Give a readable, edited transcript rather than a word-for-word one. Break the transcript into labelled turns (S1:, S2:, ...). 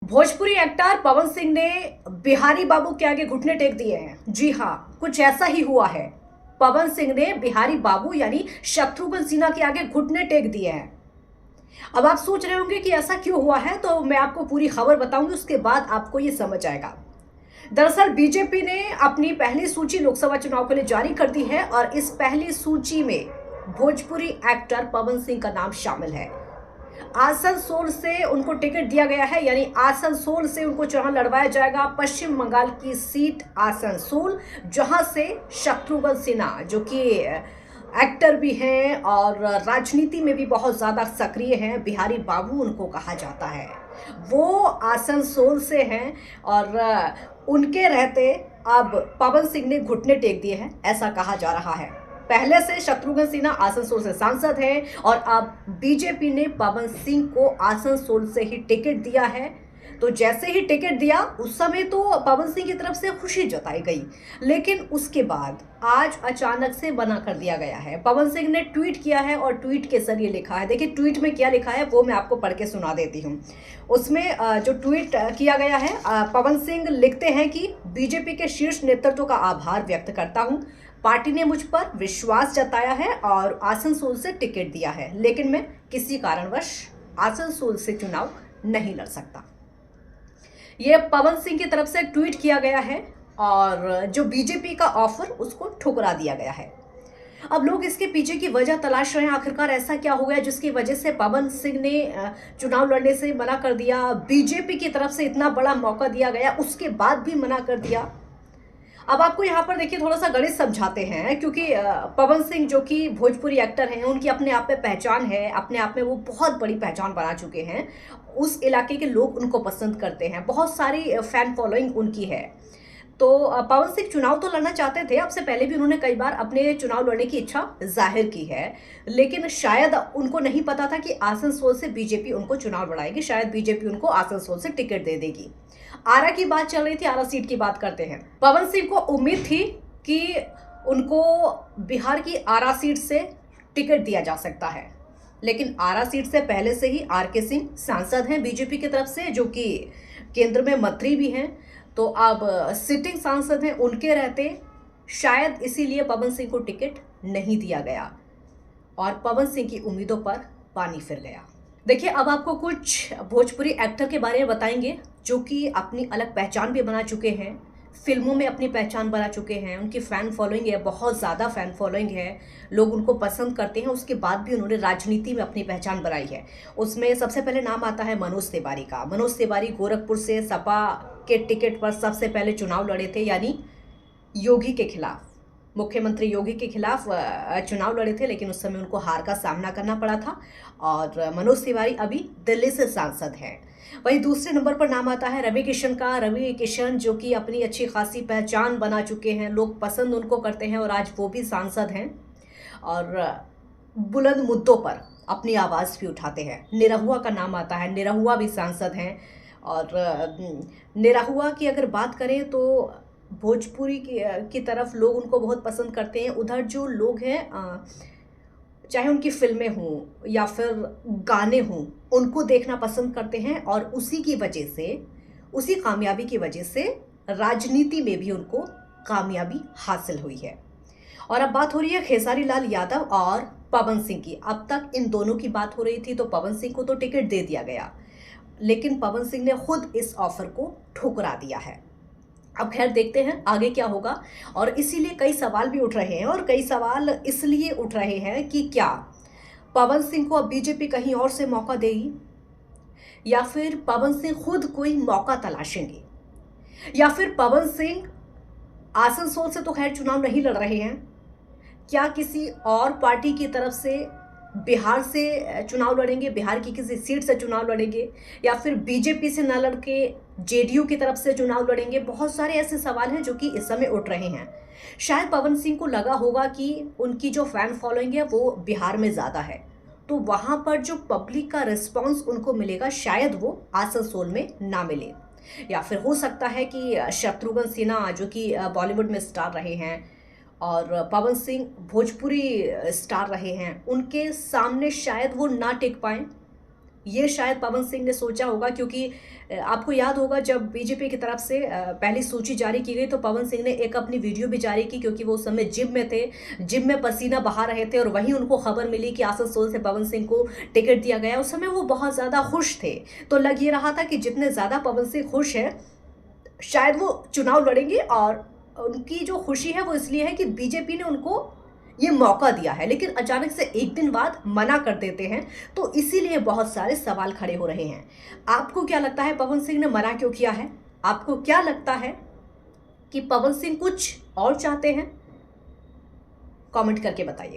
S1: Bhojpuri actor Pawan Singh ने बिहारी बाबू के आगे घुटने टेक दिए हैं। जी हाँ, कुछ ऐसा ही हुआ है। पवन सिंह ने बिहारी बाबू यानी शत्रुघ्न सिन्हा के आगे घुटने टेक दिए हैं। अब आप सोच रहे होंगे कि ऐसा क्यों हुआ है, तो मैं आपको पूरी खबर बताऊंगी, उसके बाद आपको ये समझ आएगा। दरअसल बीजेपी ने अपनी पहली सूची लोकसभा चुनाव के लिए जारी कर दी है और इस पहली सूची में भोजपुरी एक्टर पवन सिंह का नाम शामिल है। आसनसोल से उनको टिकट दिया गया है, यानी आसनसोल से उनको चुनाव लड़वाया जाएगा। पश्चिम बंगाल की सीट आसनसोल, जहां से शत्रुघ्न सिन्हा जो कि एक्टर भी हैं और राजनीति में भी बहुत ज़्यादा सक्रिय हैं, बिहारी बाबू उनको कहा जाता है, वो आसनसोल से हैं और उनके रहते अब पवन सिंह ने घुटने टेक दिए हैं, ऐसा कहा जा रहा है। पहले से शत्रुघ्न सिन्हा आसनसोल से सांसद हैं और अब बीजेपी ने पवन सिंह को आसनसोल से ही टिकट दिया है। तो जैसे ही टिकट दिया उस समय तो पवन सिंह की तरफ से खुशी जताई गई, लेकिन उसके बाद आज अचानक से मना कर दिया गया है। पवन सिंह ने ट्वीट किया है और ट्वीट के जरिए लिखा है। देखिए ट्वीट में क्या लिखा है वो मैं आपको पढ़ के सुना देती हूँ। उसमें जो ट्वीट किया गया है, पवन सिंह लिखते हैं कि बीजेपी के शीर्ष नेतृत्व का आभार व्यक्त करता हूँ। पार्टी ने मुझ पर विश्वास जताया है और आसनसोल से टिकट दिया है, लेकिन मैं किसी कारणवश आसनसोल से चुनाव नहीं लड़ सकता। ये पवन सिंह की तरफ से ट्वीट किया गया है और जो बीजेपी का ऑफर उसको ठुकरा दिया गया है। अब लोग इसके पीछे की वजह तलाश रहे हैं, आखिरकार ऐसा क्या हो गया जिसकी वजह से पवन सिंह ने चुनाव लड़ने से मना कर दिया। बीजेपी की तरफ से इतना बड़ा मौका दिया गया, उसके बाद भी मना कर दिया। अब आपको यहाँ पर देखिए थोड़ा सा गणित समझाते हैं, क्योंकि पवन सिंह जो कि भोजपुरी एक्टर हैं, उनकी अपने आप में पहचान है, अपने आप में वो बहुत बड़ी पहचान बना चुके हैं। उस इलाके के लोग उनको पसंद करते हैं, बहुत सारी फैन फॉलोइंग उनकी है। तो पवन सिंह चुनाव तो लड़ना चाहते थे, अब से पहले भी उन्होंने कई बार अपने चुनाव लड़ने की इच्छा जाहिर की है, लेकिन शायद उनको नहीं पता था कि आसनसोल से बीजेपी उनको चुनाव लड़ाएगी, शायद बीजेपी उनको आसनसोल से टिकट दे देगी। आरा की बात चल रही थी, आरा सीट की बात करते हैं। पवन सिंह को उम्मीद थी कि उनको बिहार की आरा सीट से टिकट दिया जा सकता है, लेकिन आरा सीट से पहले से ही आर के सिंह सांसद हैं बीजेपी की तरफ से, जो कि केंद्र में मंत्री भी हैं। तो अब सिटिंग सांसद हैं, उनके रहते शायद इसीलिए पवन सिंह को टिकट नहीं दिया गया और पवन सिंह की उम्मीदों पर पानी फिर गया। देखिए अब आपको कुछ भोजपुरी एक्टर के बारे में बताएंगे जो कि अपनी अलग पहचान भी बना चुके हैं, फिल्मों में अपनी पहचान बना चुके हैं, उनकी फ़ैन फॉलोइंग है, बहुत ज़्यादा फ़ैन फॉलोइंग है, लोग उनको पसंद करते हैं। उसके बाद भी उन्होंने राजनीति में अपनी पहचान बनाई है। उसमें सबसे पहले नाम आता है मनोज तिवारी का। मनोज तिवारी गोरखपुर से सपा के टिकट पर सबसे पहले चुनाव लड़े थे, यानी योगी के खिलाफ, मुख्यमंत्री योगी के खिलाफ चुनाव लड़े थे, लेकिन उस समय उनको हार का सामना करना पड़ा था और मनोज तिवारी अभी दिल्ली से सांसद हैं। वहीं दूसरे नंबर पर नाम आता है रवि किशन का। रवि किशन जो कि अपनी अच्छी खासी पहचान बना चुके हैं, लोग पसंद उनको करते हैं और आज वो भी सांसद हैं और बुलंद मुद्दों पर अपनी आवाज़ भी उठाते हैं। निरहुआ का नाम आता है, निरहुआ भी सांसद हैं और निरहुआ की अगर बात करें तो भोजपुरी की तरफ लोग उनको बहुत पसंद करते हैं। उधर जो लोग हैं, चाहे उनकी फिल्में हों या फिर गाने हों, उनको देखना पसंद करते हैं और उसी की वजह से, उसी कामयाबी की वजह से राजनीति में भी उनको कामयाबी हासिल हुई है। और अब बात हो रही है खेसारी लाल यादव और पवन सिंह की। अब तक इन दोनों की बात हो रही थी, तो पवन सिंह को तो टिकट दे दिया गया, लेकिन पवन सिंह ने खुद इस ऑफर को ठुकरा दिया है। अब खैर देखते हैं आगे क्या होगा, और इसीलिए कई सवाल भी उठ रहे हैं, और कई सवाल इसलिए उठ रहे हैं कि क्या पवन सिंह को अब बीजेपी कहीं और से मौका देगी, या फिर पवन सिंह खुद कोई मौका तलाशेंगे, या फिर पवन सिंह आसनसोल से तो खैर चुनाव नहीं लड़ रहे हैं, क्या किसी और पार्टी की तरफ से बिहार से चुनाव लड़ेंगे, बिहार की किसी सीट से चुनाव लड़ेंगे, या फिर बीजेपी से न लड़के जेडीयू की तरफ से चुनाव लड़ेंगे। बहुत सारे ऐसे सवाल हैं जो कि इस समय उठ रहे हैं। शायद पवन सिंह को लगा होगा कि उनकी जो फैन फॉलोइंग है वो बिहार में ज़्यादा है, तो वहाँ पर जो पब्लिक का रिस्पॉन्स उनको मिलेगा शायद वो आसनसोल में ना मिले। या फिर हो सकता है कि शत्रुघ्न सिन्हा जो कि बॉलीवुड में स्टार रहे हैं और पवन सिंह भोजपुरी स्टार रहे हैं, उनके सामने शायद वो ना टिक पाएँ, ये शायद पवन सिंह ने सोचा होगा, क्योंकि आपको याद होगा जब बीजेपी की तरफ से पहली सूची जारी की गई तो पवन सिंह ने एक अपनी वीडियो भी जारी की, क्योंकि वो उस समय जिम में थे, जिम में पसीना बहा रहे थे और वहीं उनको खबर मिली कि आसनसोल से पवन सिंह को टिकट दिया गया। उस समय वो बहुत ज़्यादा खुश थे। तो लग ये रहा था कि जितने ज़्यादा पवन सिंह खुश हैं, शायद वो चुनाव लड़ेंगे, और उनकी जो खुशी है वो इसलिए है कि बीजेपी ने उनको ये मौका दिया है। लेकिन अचानक से एक दिन बाद मना कर देते हैं, तो इसीलिए बहुत सारे सवाल खड़े हो रहे हैं। आपको क्या लगता है पवन सिंह ने मना क्यों किया है? आपको क्या लगता है कि पवन सिंह कुछ और चाहते हैं? कमेंट करके बताइए।